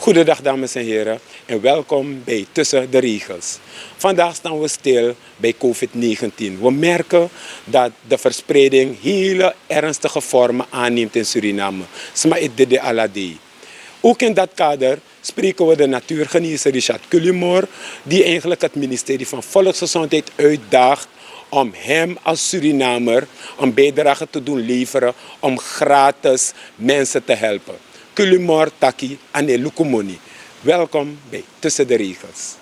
Goedendag dames en heren en welkom bij Tussen de Regels. Vandaag staan we stil bij COVID-19. We merken dat de verspreiding hele ernstige vormen aanneemt in Suriname. Sma it dede aladi. Ook in dat kader spreken we de natuurgenezer Richard Cullimore, die eigenlijk het ministerie van Volksgezondheid uitdaagt om hem als Surinamer een bijdrage te doen leveren om gratis mensen te helpen. Cullimore Taki Ane Lukumoni. Welkom bij Tussen de Regels.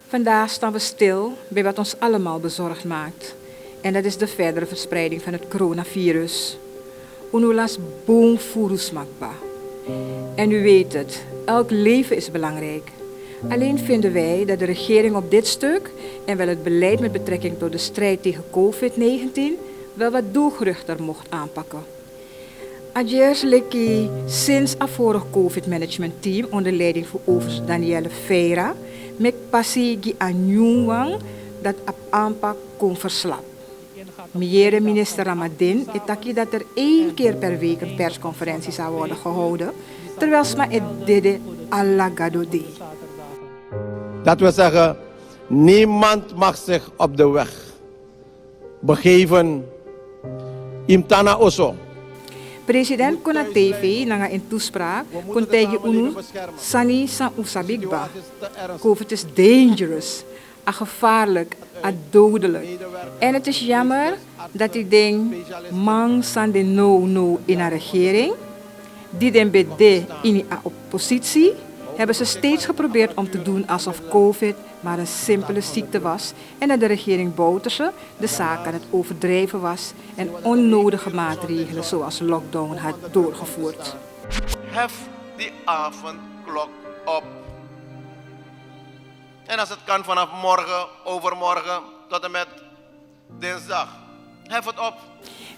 Vandaag staan we stil bij wat ons allemaal bezorgd maakt. En dat is de verdere verspreiding van het coronavirus. Unulas boom furus makba. En u weet het, elk leven is belangrijk. Alleen vinden wij dat de regering op dit stuk en wel het beleid met betrekking tot de strijd tegen COVID-19 wel wat doelgerichter mocht aanpakken. Adjers lekkie sinds het vorige COVID-management team onder leiding van overste Danielle Feira met passie die aan dat op aanpak kon verslapen. Meneer minister Ramadin itaki dat er 1 keer per week een persconferentie zou worden gehouden, terwijl sma het dede allagado deed. Dat wil zeggen, niemand mag zich op de weg begeven. Imtana oso. President Kona TV nanga in toespraak kon tegen unu sani san usabigba. COVID is dangerous, gevaarlijk, dodelijk. En het is jammer dat ik denk, man san de no in een regering, die den bede in de oppositie, hebben ze steeds geprobeerd om te doen alsof COVID maar een simpele ziekte was en dat de regering Bouterse de zaak aan het overdrijven was en onnodige maatregelen zoals lockdown had doorgevoerd. Hef die avondklok op. En als het kan vanaf morgen, overmorgen tot en met dinsdag. Hef het op.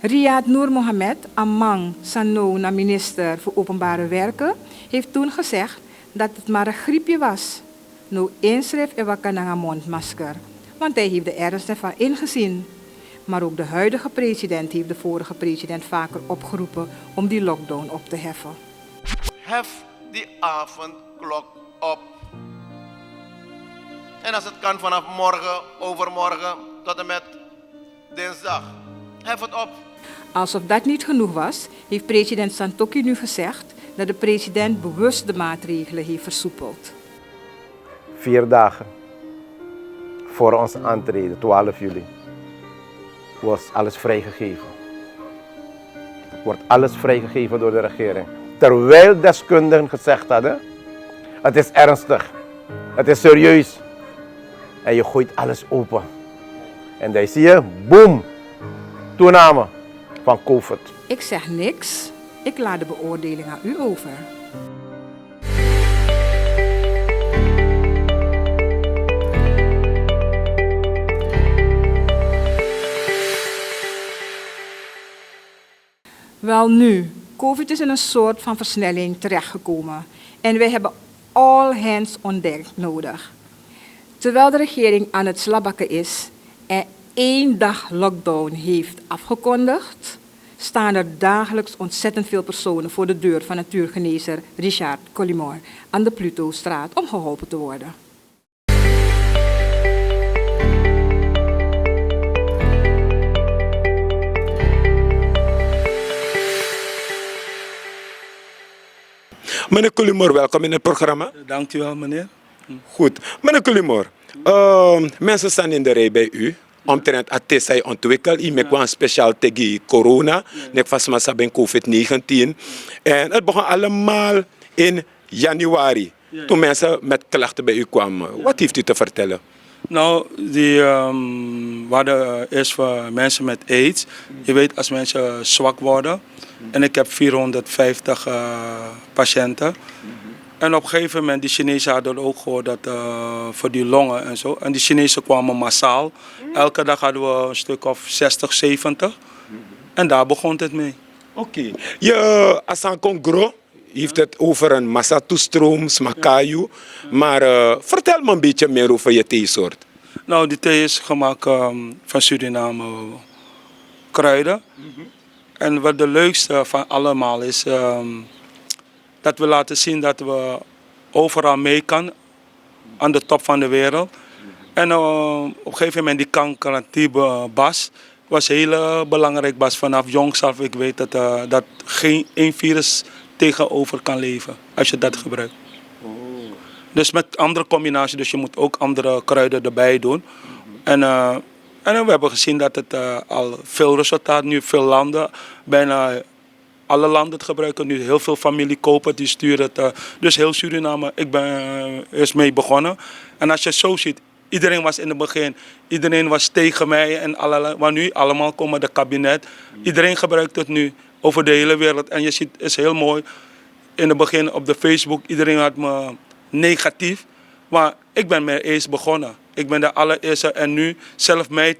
Riyad Noor Mohamed, Amang Sano, minister voor Openbare Werken, heeft toen gezegd dat het maar een griepje was. Nu inschrijf en wakker naar een mondmasker. Want hij heeft de ernst ervan ingezien. Maar ook de huidige president heeft de vorige president vaker opgeroepen om die lockdown op te heffen. Hef die avondklok op. En als het kan vanaf morgen, overmorgen tot en met dinsdag. Hef het op. Alsof dat niet genoeg was, heeft president Santokki nu gezegd dat de president bewust de maatregelen heeft versoepeld. 4 dagen voor onze aantreden, 12 juli, was alles vrijgegeven. Wordt alles vrijgegeven door de regering. Terwijl deskundigen gezegd hadden, het is ernstig, het is serieus. En je gooit alles open. En dan zie je, boom, toename van COVID. Ik zeg niks, ik laat de beoordeling aan u over. Wel nu, COVID is in een soort van versnelling terechtgekomen en wij hebben all hands on deck nodig. Terwijl de regering aan het slabakken is en 1 dag lockdown heeft afgekondigd, staan er dagelijks ontzettend veel personen voor de deur van natuurgenezer Richard Cullimore aan de Plutostraat om geholpen te worden. Meneer Cullimore, welkom in het programma. Dank u wel, meneer. Goed. Meneer Cullimore, mensen staan in de rij bij u. Omtrent atesai ontwikkeld. Ik maak een speciaal tegen corona. Nek vast bij COVID-19. En het begon allemaal in januari. Toen mensen met klachten bij u kwamen. Wat heeft u te vertellen? Nou, we hadden eerst voor mensen met AIDS. Je weet, als mensen zwak worden. En ik heb 450 patiënten. En op een gegeven moment, die Chinezen hadden ook gehoord dat voor die longen en zo. En die Chinezen kwamen massaal. Elke dag hadden we een stuk of 60, 70. En daar begon het mee. Oké. Je Asan Congro heeft het over een massatoestroom, smakayu. Maar vertel me een beetje meer over je theesoort. Nou, die thee is gemaakt van Suriname kruiden. En wat de leukste van allemaal is, dat we laten zien dat we overal mee kan, aan de top van de wereld. En op een gegeven moment die kankeratieve bas was heel belangrijk bas. Vanaf jongs af, ik weet dat geen één virus tegenover kan leven als je dat gebruikt. Dus met andere combinaties, dus je moet ook andere kruiden erbij doen. En we hebben gezien dat het al veel resultaat, nu veel landen, bijna alle landen het gebruiken nu. Heel veel familie kopen, die sturen het. Dus heel Suriname, ik ben eerst mee begonnen. En als je zo ziet, iedereen was in het begin, iedereen was tegen mij en allerlei. Maar nu allemaal komen de kabinet. Iedereen gebruikt het nu over de hele wereld. En je ziet, het is heel mooi. In het begin op de Facebook, iedereen had me negatief. Maar ik ben mee eens begonnen. Ik ben de allereerste en nu zelf mij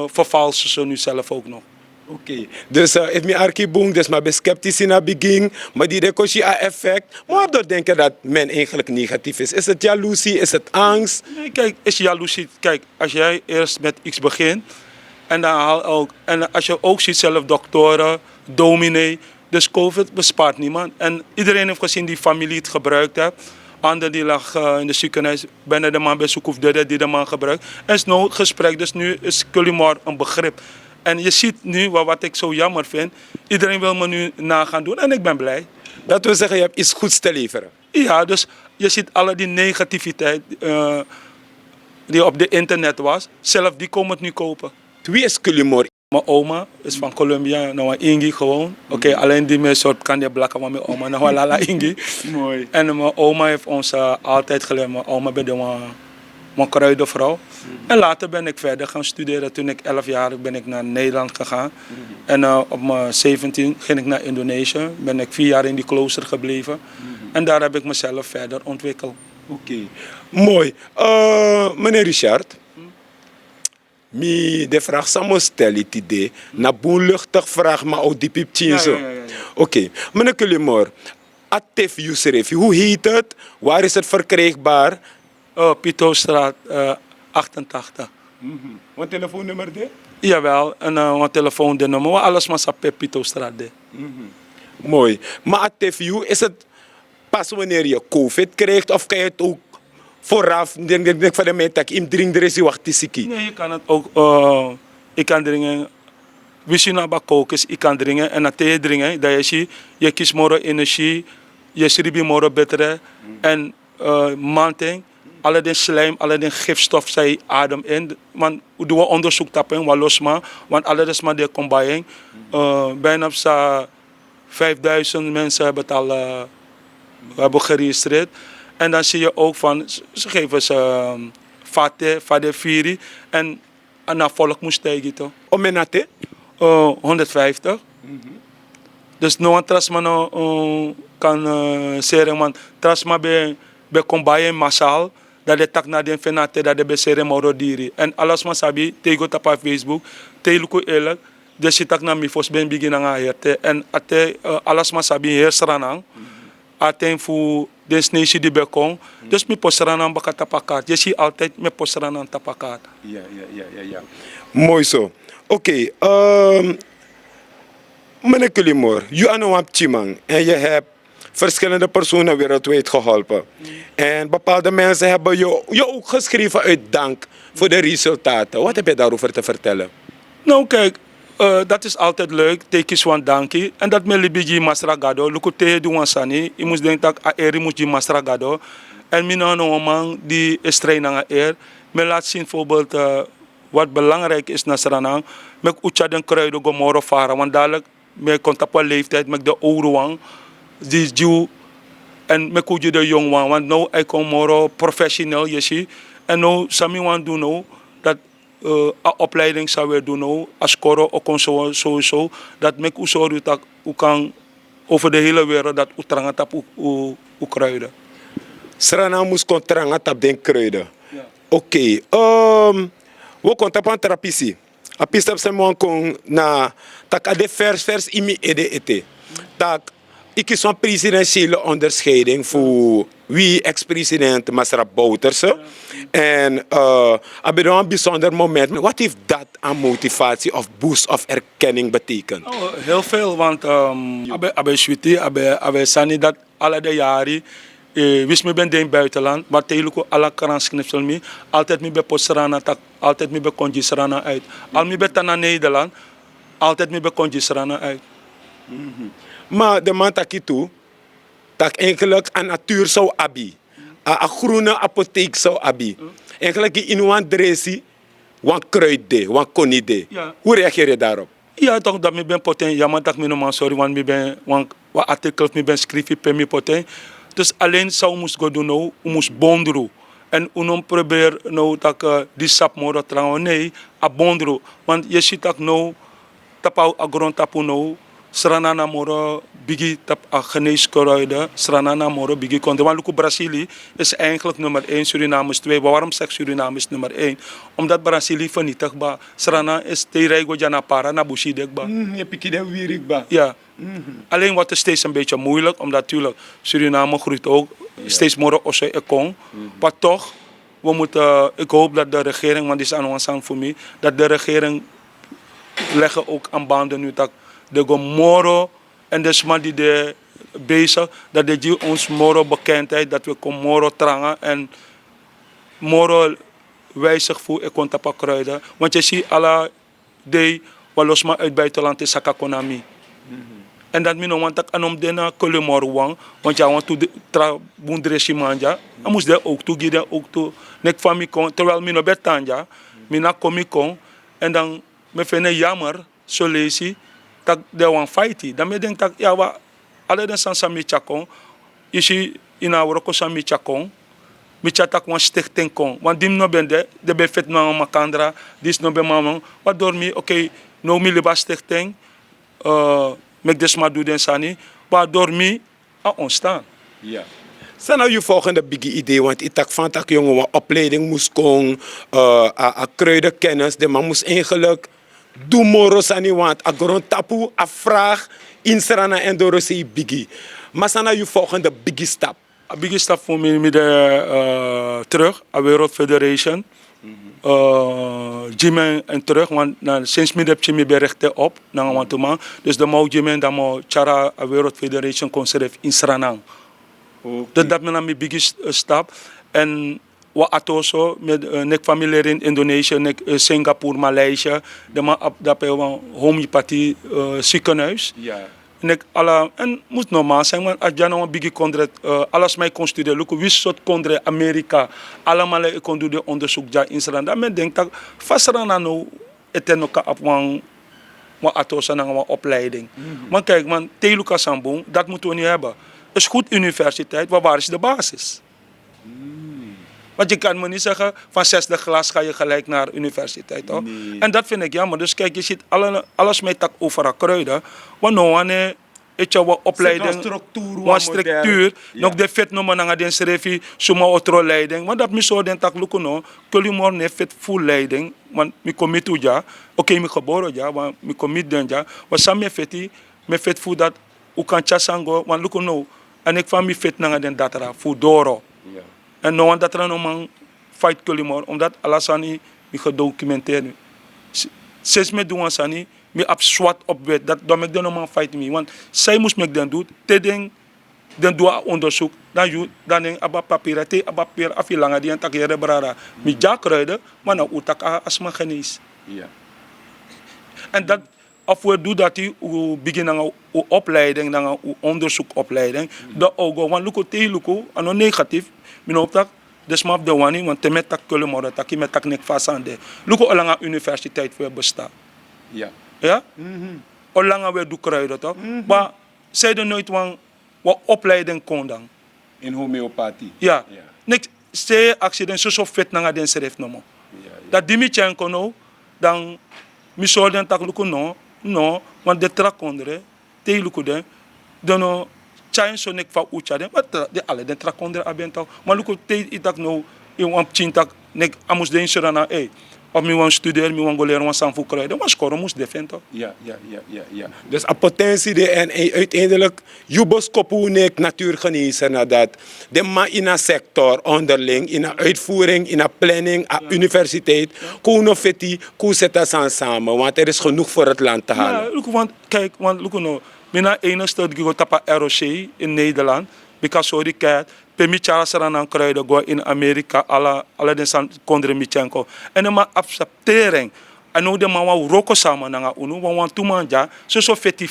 vervalsen ze nu zelf ook nog. Oké, dus ik ben arkiboom, dus maar ben sceptisch in het begin, maar die rekoshi a effect. Maar door denken dat men eigenlijk negatief is. Is het jaloezie, is het angst? Nee, kijk, is jaloezie. Kijk, als jij eerst met iets begint en dan haal ook, en als je ook ziet zelf doktoren, dominee, dus COVID bespaart niemand. En iedereen heeft gezien die familie het gebruikt heeft. Ander die lag in de ziekenhuis, bijna de man bij zoek of die de man gebruikt. En is nou gesprek, dus nu is Cullimore een begrip. En je ziet nu, wat ik zo jammer vind, iedereen wil me nu na gaan doen en ik ben blij. Dat wil zeggen, je hebt iets goeds te leveren. Ja, dus je ziet alle die negativiteit die op de internet was, zelf die komen het nu kopen. Wie is Cullimore? Mijn oma is van Colombia, nou Ingi gewoon. Oké, alleen die meer soort kan die blakken, maar mijn oma, nou lala Ingi. Mooi. En mijn oma heeft ons altijd geleerd, mijn oma ben mijn kruidenvrouw. En later ben ik verder gaan studeren. Toen ik 11 jaar ben ik naar Nederland gegaan. En op mijn 17 ging ik naar Indonesië. Ben ik 4 jaar in die klooster gebleven. En daar heb ik mezelf verder ontwikkeld. Oké, mooi. Meneer Richard, de vraag zou stellen het idee. Na boenluchtig vraag, maar ook die pieptje zo. Oké, meneer Cullimore, Atef Yusrefi, hoe heet het? Waar is het verkrijgbaar? Pitostraat 88. Wat telefoonnummer de? Jawel, en een telefoonnummer. Maar alles maar op Pitostraat de. Mooi. Maar Atef you, is het pas wanneer je COVID krijgt of kan je het ook vooraf? Denk van de mensen dat ik drink er is die wacht te Nee, je kan het ook. Ik kan drinken. Wissinaba kokes, ik kan drinken en na thee drinken. Dat je kiest morgen energie, je schrijft morgen beter en manting. Alle den slijm, alle den gifstof zij adem in. Want we doen onderzoek tappen, wat losma. Want alles maar de combine. Bijna 5000 mensen hebben het al hebben geregistreerd. En dan zie je ook van, ze geven ze Fate Firi. En na volk moest stijgen toch? Om menate? 150. Dus no een trasma kan zeggen, man. Trasma bij combine massaal. Dat de tak naar de fenate dat de besere moro diri. En alles maar sabi, tego tapa Facebook, teluku eerlijk, de sitak na mi fos ben begin nga herte. En ate alles maar sabi heersranang. Aten fu de sneesi di bekong. Dus mi posranang baka tapakat. Je ziet altijd me posranang tapakat. Ja. Mooi zo. Oké, meneer Cullimore, je aan een chimang en je hebt verschillende personen wereldwijd geholpen. En bepaalde mensen hebben je ook geschreven uit dank voor de resultaten. Wat heb je daarover te vertellen? Nou kijk, dat is altijd leuk. Teki swan dankie. En dat me libiji masragado. Lukute doen wansani. Je moet denken dat aeri moet je masragado. En mina no man die is trainen air. Me laat zien bijvoorbeeld wat belangrijk is na Suriname. Met ucha den kruiden gomoro varen. Want dadelijk met contact op leeftijd met de oude wang. Die Jew en me kuju de jong wan, want nou ik kom moro professioneel je ziet en nou sami wan doen nou dat opleiding zou weer doen nou als koro ook sowieso dat me usoro dat u kan over de hele wereld dat utrangat op u kruiden. Suriname moest contrangat op den kruiden. Ja. Oké, we konten op therapie. A pistap se mon kon na tak ade vers imi ede ete. Tak Ik is een presidentiële onderscheiding voor wie ex-president Masra Bouterse. En heb je een bijzonder moment. Wat heeft dat aan motivatie of boost of erkenning betekend? Oh, heel veel, want abe sweetie, abe sani dat alle de jaren, wist me ben in het buitenland, maar tegenwoordig alle kransknipsel me, altijd me bij Postrana, altijd me bij Congisrana uit. Al me ben naar Nederland, altijd me bij Congisrana uit. Maar de man dat toe, dat eigenlijk een natuur zou hebben. Een groene apotheek zou hebben. Eigenlijk in een dressie, een kruid, een konide. Ja. Hoe reageer je daarop? Ja, toch dat me ben poten, ja, maar dat me normaal sorry, want me ben, want wat artikel me ben schrijven per me poten. Dus alleen zou moest go doen nou, moest bondru. En unom probeer nou dat die sap moro trouwen, nee, a bondru. Want je ziet dat nou, tapau a grond tapu nou, Srana na moro bigi tap a geneeskruiden, Srana na moro bigi konde. Want Luku Brazilië is eigenlijk nummer 1, Suriname is 2. Waarom zeg Suriname is nummer 1? Omdat Brazilië vernietigbaar. Srana is tereigo jana para na bushidekba. Je pikt dat weer. Ja. Alleen wordt het steeds een beetje moeilijk, omdat natuurlijk Suriname groeit ook steeds meer op zijn ekon. Maar toch, we moeten, ik hoop dat de regering, want dit is aan ons aan voor mij, dat de regering leggen ook aan banden nu dat de moro en de sma die de bezig, dat de ons moro bekendheid, dat we kom moro trangen en moro wijzig voor ekontapa kruiden. Want je ziet alle de wat los maar uit buitenland is sakakonami. En dat mino want dat anom dena kolemor wang, want ja want to tra bundresi manja, dan moest de ook toe gide ook toe nek fami kon terwijl mino betanja, mina komi kon en dan me fene jammer so lazy dat de wan fighty. Dan me denk dat ja wa alle den san sami chakon, isi ina woroko sami chakon. Mi chatak wan stichting kon, want dim no ben de be fet na makandra, dis no be mamon, wat door mi okay, no mi liba stichting met desma doen den sani, waardoor mi a ontstaan. Ja. Zijn nou je volgende big idee, want ik dacht van dat jongen een opleiding moest komen, kruidenkennis, de man moest eigenlijk doen moro sani, want a grond tapu, a vraag, insrana en dorosi biggie. Maar zijn nou je volgende big stap? A big stap voor mij met terug, a World Federation. Jimen en terug, want sinds midden heb je me berechten op, dus de mau Jimen dan mau cara a World Federation conserve in Sranang. Dus dat is mijn biggest stap. En wat atoso met nek familie in Indonesië, nek Singapore, Maleisië, dat is een homeopathie ziekenhuis. Ja. En moet normaal zijn, want als je nou een biggie kondre, alles mij kon studeren, lukken wist soort kondre Amerika, allemaal ik kon doen de onderzoek ja in Israël. Dan men denkt dat vastran nou het nog op een atosa naar een opleiding. Maar kijk, man, Teluka Sambong, dat moeten we niet hebben. Is goed universiteit, maar waar is de basis? Want je kan me niet zeggen, van 60 glas ga je gelijk naar universiteit. Hoor. Nee. En dat vind ik jammer. Dus kijk, je ziet alles met tak over kruiden. Want nou, wanneer je wat opleiding, wat structuur, nog de vet noemen naar de schrijven, zomaar otro leiding. Want dat me zo den tak lukken no, kun je morgen vet full leiding. Want me kom toe ja, oké, me geboren ja, want me kom den ja. Want samen feti, me vet voor dat, u kan chasango, want lukken no. En ik van me vet naar den datara, voor doro. En no one dat er nog een fight kulimor, omdat alasani mi gedocumenteerd. Sinds me doen asani, mi ab swat op wet, dat dan ik dan nog een fight me, want zij moest me dan doen, te den doa onderzoek, dan denk abba papier, te abba papier afilanga die en tak jere brada, mi jakruiden, maar nou utak asma genees. Ja. En dat of we doen dat die beginnen aan uw opleiding, dan uw onderzoekopleiding, dat ook, want luko te luko, ano negatief. Mijn opdracht, dus maar op de wanneer, want met dat kunnen we dat met dat niet vast aan de. Lukken al lang universiteit voor bestaan. Ja. Ja? Al lang we doen kruiden toch? Maar zij doen nooit wat opleiding kon dan. In homeopathie. Ja. Niks, zij accident zo vet naar den schrijft nog maar. Dat die niet zijn kon dan misschien dan tak lukken no, want de trak onder, te lukken dan, dan chain so nek fa ucha den wat de alle den trakonder abenta maar luko te itak no in wan chintak nek amus den surana Of ik wil studeren, ik wil leren wat zijn voor kruiden. Maar scoren moest defend. Ja. Dus een potentie en uiteindelijk, jubos kopunek natuurgenezer nadat. De ma in een sector onderling, in een uitvoering, in een planning, aan universiteit, kunnen feti, kunnen zetten samen, want er is genoeg voor het land te halen. Ja, want kijk, nou, mijn enige die ik op ROC in Nederland, because sorry kijk, permit Charles aan kruiden go in Amerika, alle de san kondre Michenko. En dan maar acceptering. En ook de man wou roken samen naar uno, want toen man ja, zo feti.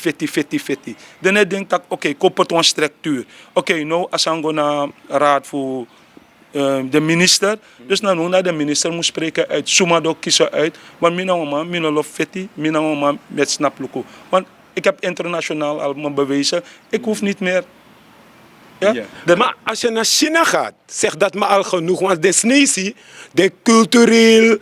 Dan denk dat oké, koppert een structuur. Oké, nou als ik naar raad voor de minister, dus nou naar de minister moet spreken uit, Sumado kiezen uit, want mina lof feti, mina met snap luko. Want ik heb internationaal al me bewezen, ik hoef niet meer. Ja? Ja. Maar als je naar China gaat, zegt dat me al genoeg. Want de Snezi, de cultureel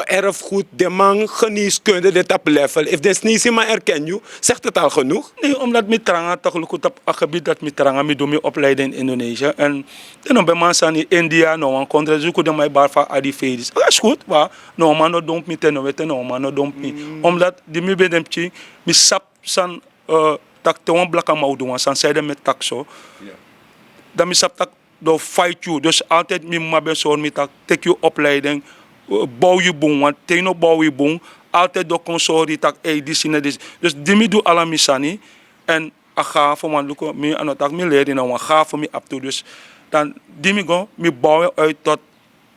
erfgoed, de man geneeskunde, de top level. If de Snezi maar erken je, zegt het al genoeg? Nee, omdat ik tranga toch op het gebied dat ik tranga, ik doe mijn opleiding in Indonesië. En dan ben mensen in India, nou een contra zoeken dan mijn bar van Adifedis. Dat is goed, maar nou man no domp me ten weten, nou man no domp me. Omdat die me bedemtje, mi sap san tak te wan blaka mau doen, san zijde met tak zo. Dan mi sap tak do fight you. Dus altijd mi ma ben zo met tak take je opleiding, bouw je boom, want teno bouw je boom, altijd do consori tak die sine dis. Dus die mi doe alla misani en a gaaf man luko mi aan tak mi leer nou gaaf mi up to. Dus dan die mi go mi bouwen uit tot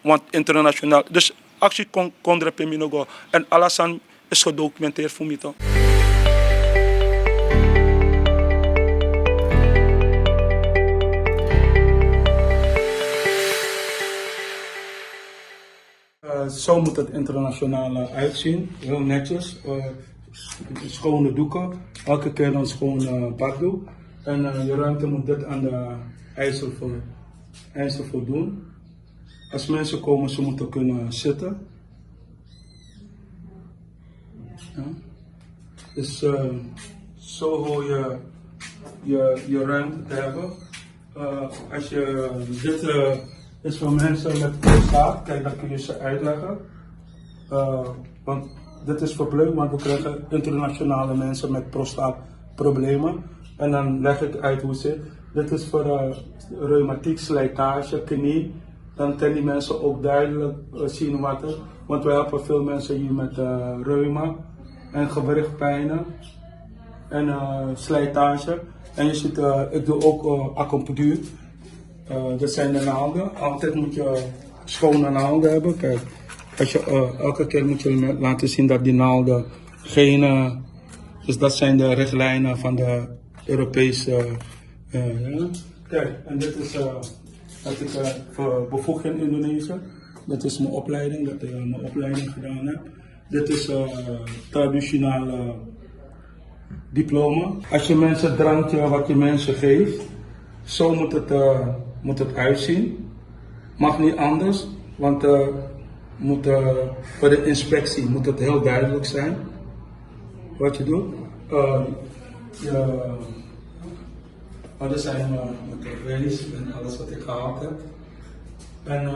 want internationaal. Dus actie kondre pe mi no go en alles aan is gedocumenteerd voor mi toch. Zo moet het internationaal uitzien, heel netjes. Schone doeken, elke keer een schoon bakdoek. En je ruimte moet dit aan de eisen voldoen. Als mensen komen, ze moeten kunnen zitten. Ja. Dus zo hoor je ruimte te hebben. Als je dit is voor mensen met prostaat, kijk, dan kun je ze uitleggen. Want dit is verplicht, want we krijgen internationale mensen met prostaatproblemen. En dan leg ik uit hoe het zit. Dit is voor reumatiek, slijtage, knie. Dan kunnen die mensen ook duidelijk zien wat het is. Want we helpen veel mensen hier met reuma en gewrichtpijnen en slijtage. En je ziet, ik doe ook acupunctuur. Dat zijn de naalden. Altijd moet je schone naalden hebben. Kijk, als je, elke keer moet je laten zien dat die naalden geen... dus dat zijn de richtlijnen van de Europese... ja. Kijk, en dit is wat ik bevoegd in Indonesië. Dat is mijn opleiding, dat ik mijn opleiding gedaan heb. Dit is traditionele diploma. Als je mensen drankje wat je mensen geeft, zo moet het uitzien. Mag niet anders, want voor de inspectie moet het heel duidelijk zijn wat je doet. Dat zijn de race en alles wat ik gehaald heb. En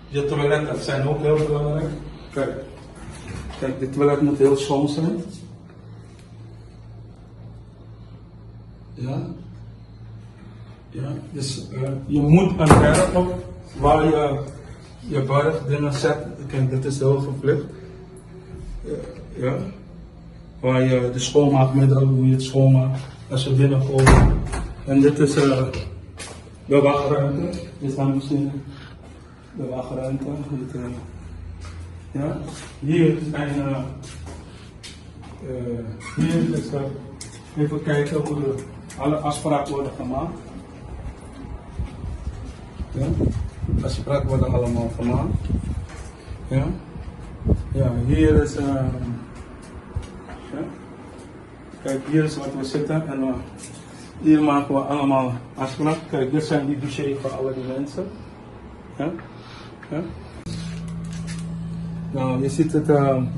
je toiletten zijn ook heel belangrijk. Kijk, dit toilet moet heel schoon zijn. Ja. Ja, dus je moet een berg op waar je bergdingen zet. Kijk, dit is heel verplicht. Ja. Waar je de schoonmaakmiddelen, hoe je het schoonmaakt als je binnenkomt. En dit is de wachtruimte. Dit gaan we zien. De wachtruimte. Ja. Hier zijn hier is even kijken hoe alle afspraken worden gemaakt. Ja. Afspraken worden allemaal gemaakt. Ja. Ja, hier is ja. Kijk, hier is wat we zitten en hier maken we allemaal afspraken. Kijk, dit zijn die dossiers voor alle die mensen. Ja. Ja. Nou, je ziet het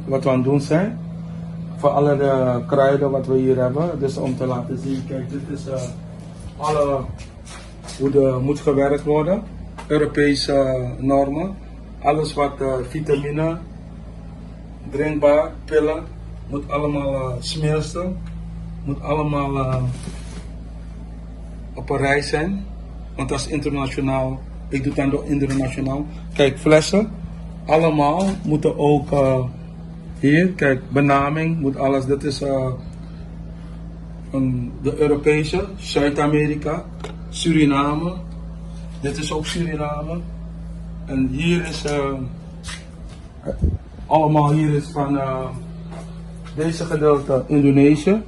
wat we aan het doen zijn. Voor alle de kruiden wat we hier hebben. Dus om te laten zien, kijk, dit is hoe er moet gewerkt worden. Europese normen. Alles wat vitamine, drinkbaar, pillen, moet allemaal smeersel, moet allemaal op een rij zijn. Want dat is internationaal, ik doe het dan internationaal. Kijk, flessen, allemaal moeten ook hier, kijk, benaming, moet alles, dit is de Europese, Zuid-Amerika, Suriname, dit is ook Suriname. En hier is allemaal hier is van deze gedeelte Indonesië.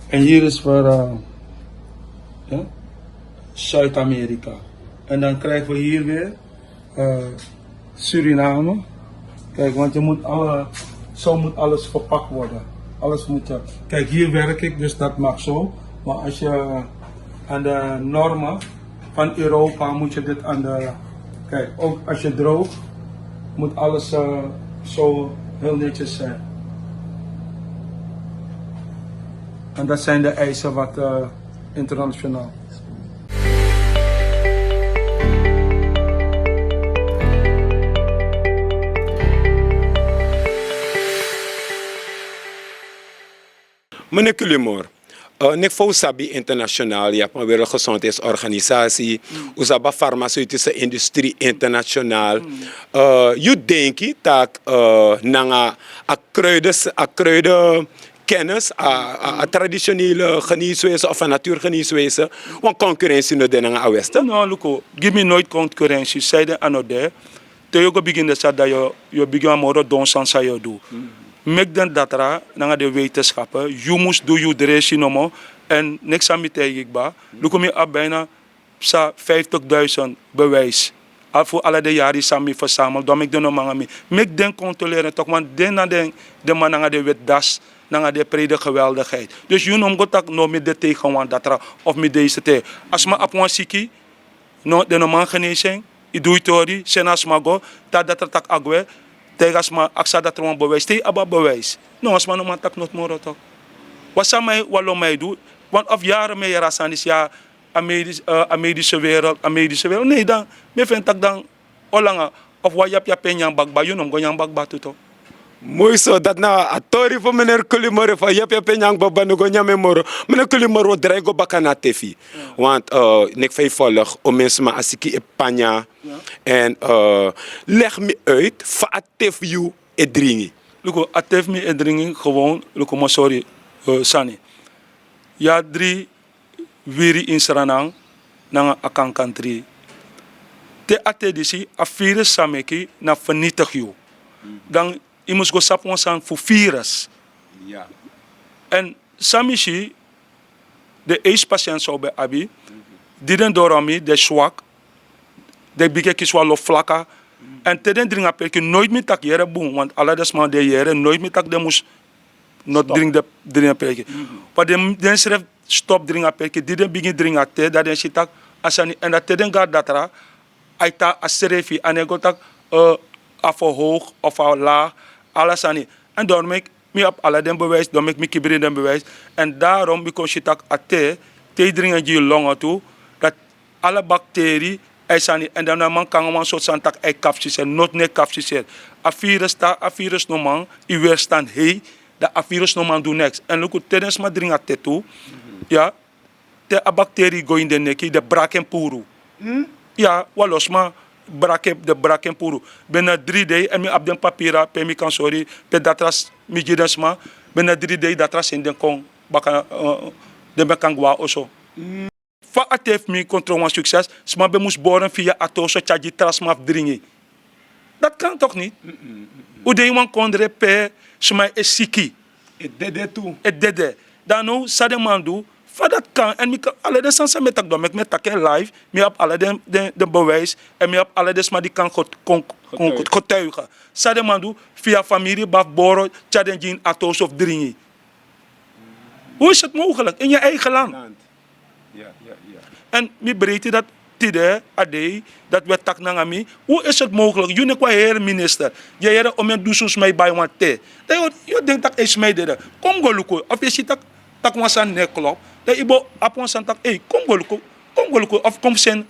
En hier is voor Zuid-Amerika. En dan krijgen we hier weer Suriname. Kijk, want zo moet alles verpakt worden. Alles moet je. Kijk, hier werk ik, dus dat mag zo. Maar als je aan de normen van Europa moet je dit aan de. Kijk, ook als je droogt, moet alles zo heel netjes zijn. En dat zijn de eisen wat internationaal. Meneer Culemor, nek fou sabi internationaal, je hebt een wereldgezondheidsorganisatie, usaba farmaceutische industrie internationaal. Je denkt dat nanga a kruiden kennis, a traditionele geneeswijze of a natuurgeneeswijze, want concurrentie no den nanga westen? No, Luko, give me nooit concurrentie, zeiden anode. Te je begin de dat je begin amoro don san sa je doe. Mek den datra, nanga de wetenschappen, you must do you dresi nomo, en niks aan me tegen ba. Luko me ab bijna sa 50.000 bewijs. Al voor alle de jaren sami verzameld, dan ik de nomanga me. Mek den controleren toch, want den na den de man nanga de wet das, nanga de prede geweldigheid. Dus you nom gotak no me de tegen want datra of me deze te. Als me op een siki, no de noman genezing, I doe tori, senas mago, dat tak agwe. Tegas ma aksa dat er een bewijs, te aba bewijs. No, als man no tak not moro toch. Wat zou mij wallo mij doen? Want of jaren mee rasan is ja, a medische wereld. Nee, dan, me vind ik dan, olanga, of wat je hebt penyang bagba, you know, goyang bagba toch. Mooi zo, dat na a tori voor meneer Culemor, van je penyang baba no gonya memoro. Meneer Culemor wat dreigo bakana tefi. Want nek vijf volg, om mensen maar asiki epanya. En leg me uit, van atef you e dringi. Luko, atef me e dringi gewoon, luko mo sorry, Sani. Ja 3 wiri in Suriname, nanga akang country. Te ate disi, a virus sameki na vernietig you. Dan je moest go sapon san voor virus. Ja. En samishi, de AIDS-patiënt zou bij Abi, diden dorami, de zwak, de bige kiswa lo vlakka. En te den dringa perke nooit meer tak jere boom, want alle desman de jere nooit meer tak de moest not drink de dringa perke. Maar den schreef stop dringa perke, diden begin dringa te, dat den shitak asani en dat te den gaat datra, aita aserefi anego tak af hoog of laag, alles aan. En daarom ik me op alle den bewijs, daarom ik me kibri den bewijs. En daarom, because je tak ate, te dringen je longen toe, dat alle bacteriën is aan. En dan man kan een soort van tak ei kapjes en not ne kapjes er. A virus no man, i weerstand hey, dat a virus no man do niks. En look, tijdens maar dringen te toe, ja, te a bacterie go in de neki, de braken puru. Ja, walos maar. De braken puru. Binnen 3 dagen en me op den papiera, pe mi kan sorry, pe datras mi gides ma, binnen 3 dagen datras in den kong, baka, den bekangwa oso. Fa atef mi controle een succes, sma be moest boren via atoso tjadji trasmaf dringi. Dat kan toch niet? Hoe de iemand kondre pe, sma is siki. Het dede toe. Het dede. Dan nou, sademan doe, van dat kan. En ik alle de sansa met tak doen. Ik met tak live. Ik heb alle de bewijs. En ik heb alle de sma die kan getuigen. Sademan doe, via familie, baf, boro, tjadengin, atos of dringi. Hoe is het mogelijk? In je eigen land. Ja. En mi breedte dat tide, ade, dat we tak nangami. Hoe is het mogelijk? Jullie qua heer minister. Je heer om je doesus mij bij want te. Je denkt dat is mij de. Kom go luko. Of je ziet tak wasan ne klop. Dat ibo apon san tak. Kom go luko. Of kom sen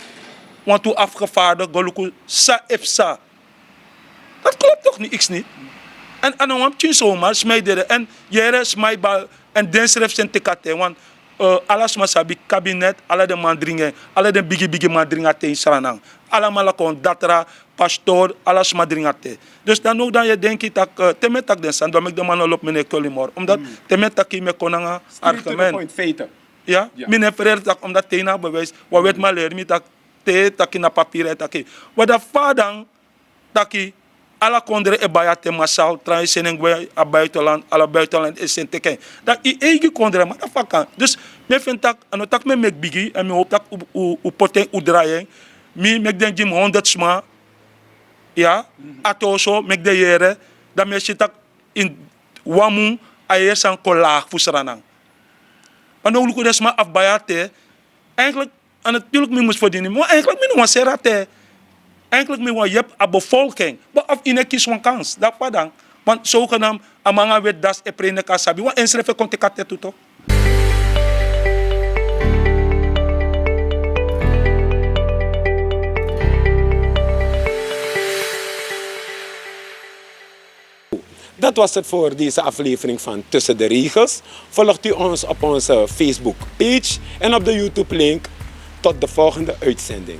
want to afgevaardigd go luko sa efsa. Dat klopt toch niet, ik niet. En dan heb je zomaar smijden. En jere smijbal en dinsref zijn te katen. Want alles maar sabi kabinet, alle de mandringen, alle de bigi mandringen te insanang. Allemaal kon datra, pastoor, alles mandringen te. Dus dan ook dan je denkt dat temet tak den san, dan ik de man op meneer Kolimor. Omdat temet tak me konanga argument. Feiten. Ja, meneer Ferrer tak omdat tena bewijs, wat weet maar leer me tak te tak na papier tak. Wat de vader taki alla kondre e bayate massaal transitioning bij a buitenland, alle buitenland is in teken. Dat i eigen kondre maar dat vakan. Dus me vind dat en dat me mek bigi en me hoop dat u poten u draaien. Me mek den jim 100 sma. Ja, atoso mek de jere dat me zit in wamu ayer san kolag fusranang. Maar nou lukt het maar afbayate. Eigenlijk en natuurlijk me moest verdienen, maar eigenlijk me nog serate. Eigenlijk me je hebt een bevolking, maar of in een kies van kans, dat padang. Want zogenaamd, amanga wet das e prene kasabi, want inschrijven komt ik altijd toe toch? Dat was het voor deze aflevering van Tussen de Regels. Volgt u ons op onze Facebook page en op de YouTube link. Tot de volgende uitzending.